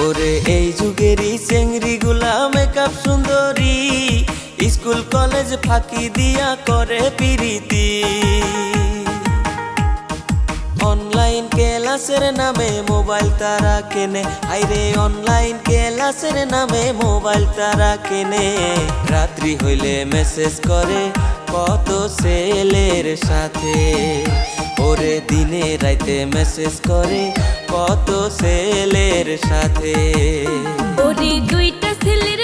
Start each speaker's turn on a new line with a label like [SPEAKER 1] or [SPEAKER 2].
[SPEAKER 1] ওরে এই যুগেরই চেংড়ি গুলা মেকআপ সুন্দরী, স্কুল কলেজ ফাঁকি দিয়া করে পিরিতি। অনলাইন ক্লাসের নামে মোবাইল তারা কেনে, আইরে অনলাইন ক্লাসের নামে মোবাইল তারা কেনে। রাত্রি হইলে মেসেজ করে কত ছেলের সাথে, ওরে দিনে রাইতে মেসেজ করে কত ছেলের সাথে।
[SPEAKER 2] ওরে দুইটা ছেলের